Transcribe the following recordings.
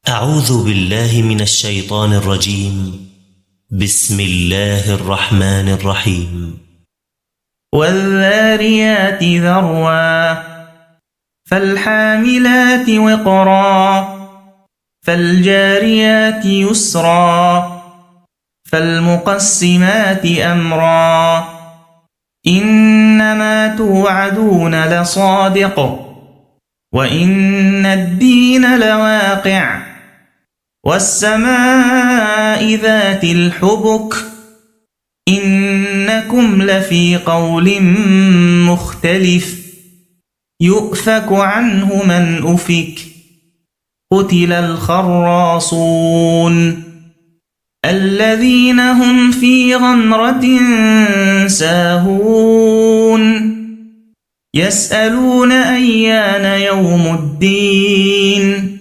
أعوذ بالله من الشيطان الرجيم. بسم الله الرحمن الرحيم. والذاريات ذروا فالحاملات وقرا فالجاريات يسرا فالمقسمات أمرا إنما توعدون لصادق وإن الدين لواقع والسماء ذات الحبك إنكم لفي قول مختلف يؤفك عنه من أفك قتل الخراصون الذين هم في غمرة ساهون يسألون أيان يوم الدين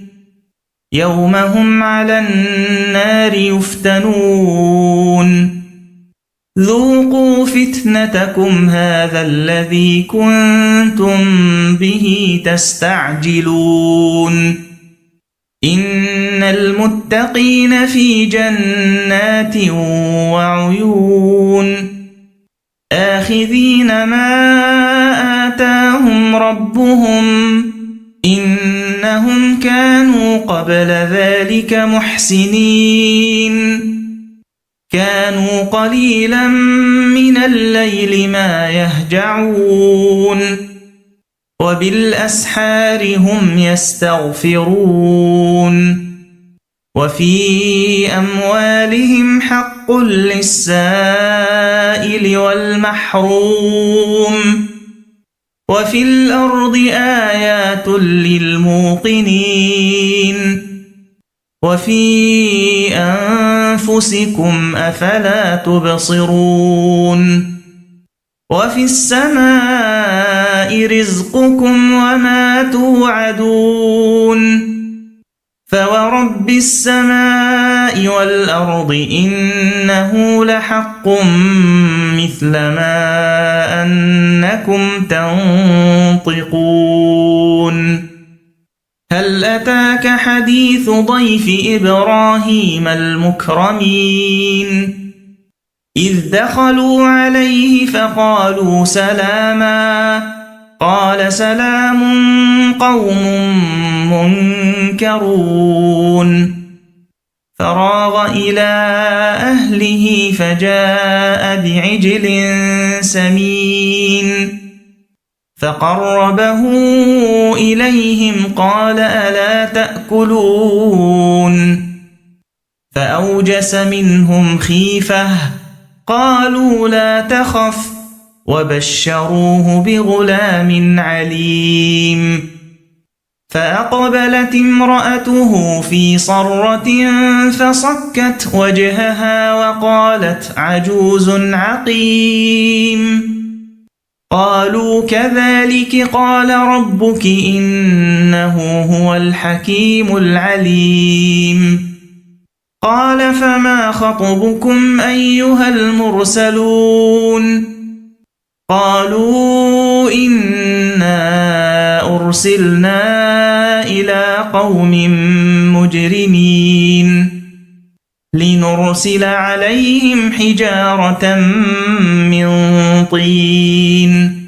يوم هم على النار يفتنون ذوقوا فتنتكم هذا الذي كنتم به تستعجلون إن المتقين في جنات وعيون آخذين ما آتاهم ربهم إنهم كانوا قبل ذلك محسنين كانوا قليلا من الليل ما يهجعون وبالأسحار هم يستغفرون وفي أموالهم حق للسائل والمحروم وفي الأرض آيات للموقنين وفي أنفسكم أفلا تبصرون وفي السماء رزقكم وما توعدون فورب السماء والأرض إنه لحق مثل ما أنكم تنطقون هل أتاك حديث ضيف إبراهيم المكرمين إذ دخلوا عليه فقالوا سلاما قال سلام قوم منكرون فراغ إلى أهله فجاء بعجل سمين فقربه إليهم قال ألا تأكلون فأوجس منهم خيفة قالوا لا تخف وبشروه بغلام عليم فأقبلت امرأته في صرة فصكت وجهها وقالت عجوز عقيم قالوا كذلك قال ربك إنه هو الحكيم العليم قال فما خطبكم أيها المرسلون قالوا إنا أرسلنا إلى قوم مجرمين لنرسل عليهم حجارة من طين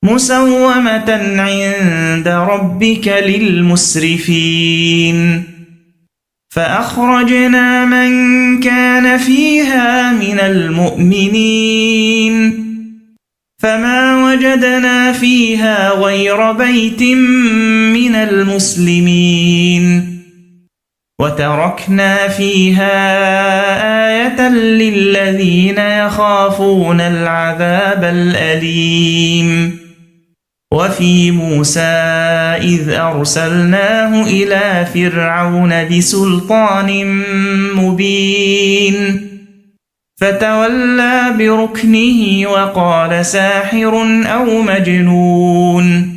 مسومة عند ربك للمسرفين فأخرجنا من كان فيها من المؤمنين فما وجدنا فيها غير بيت من المسلمين وتركنا فيها آية للذين يخافون العذاب الأليم وفي موسى إذ أرسلناه إلى فرعون بسلطان مبين فتولى بركنه وقال ساحر أو مجنون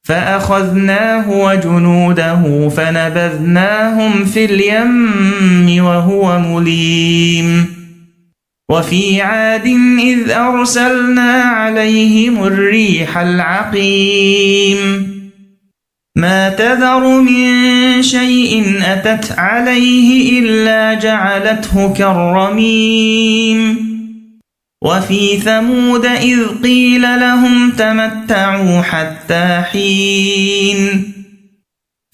فأخذناه وجنوده فنبذناهم في اليم وهو مليم وفي عاد إذ أرسلنا عليهم الريح العقيم ما تذر من شيء أتت عليه إلا جعلته كالرميم وفي ثمود إذ قيل لهم تمتعوا حتى حين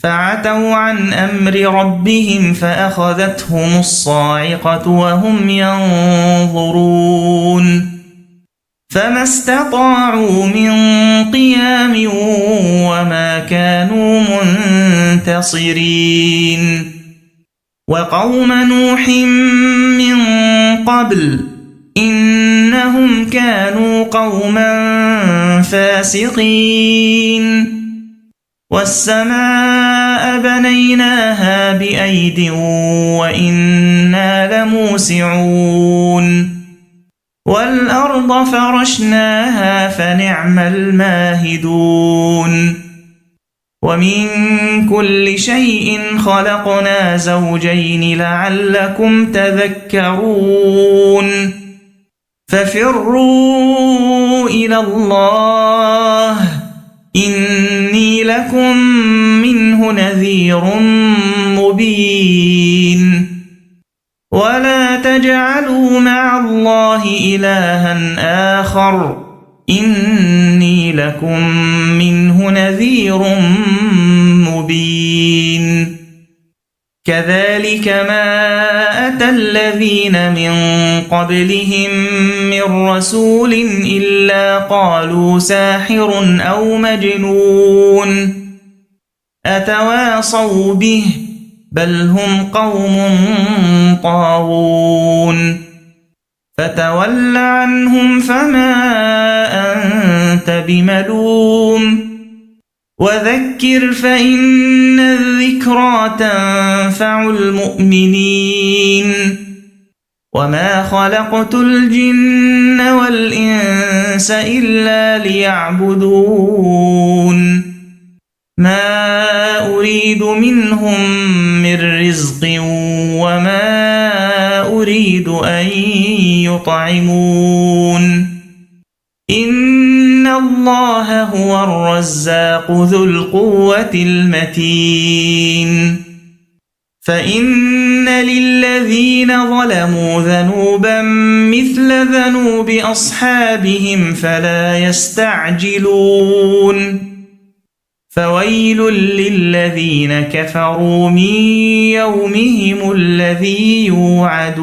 فعتوا عن أمر ربهم فأخذتهم الصاعقة وهم ينظرون فما استطاعوا من قيام وما كانوا منتصرين وقوم نوح من قبل إنهم كانوا قوما فاسقين والسماء بنيناها بأيد وإنا لموسعون والأرض فرشناها فنعم الماهدون ومن كل شيء خلقنا زوجين لعلكم تذكرون ففروا إلى الله إني لكم منه نذير مبين ولا تجعلوا مع الله إلها آخر إني لكم منه نذير مبين كذلك ما أتى الذين من قبلهم من رسول إلا قالوا ساحر أو مجنون أتواصوا به بل هم قوم طاغون فتول عنهم فما أنت بملوم وذكر فإن الذكرى تنفع المؤمنين وما خلقت الجن والإنس إلا ليعبدون ما أريد منهم من رزق وما أريد أن يطعمون إن الله هو الرزاق ذو القوة المتين فإن للذين ظلموا ذنوبا مثل ذنوب أصحابهم فلا يستعجلون فويل للذين كفروا من يومهم الذي يوعدون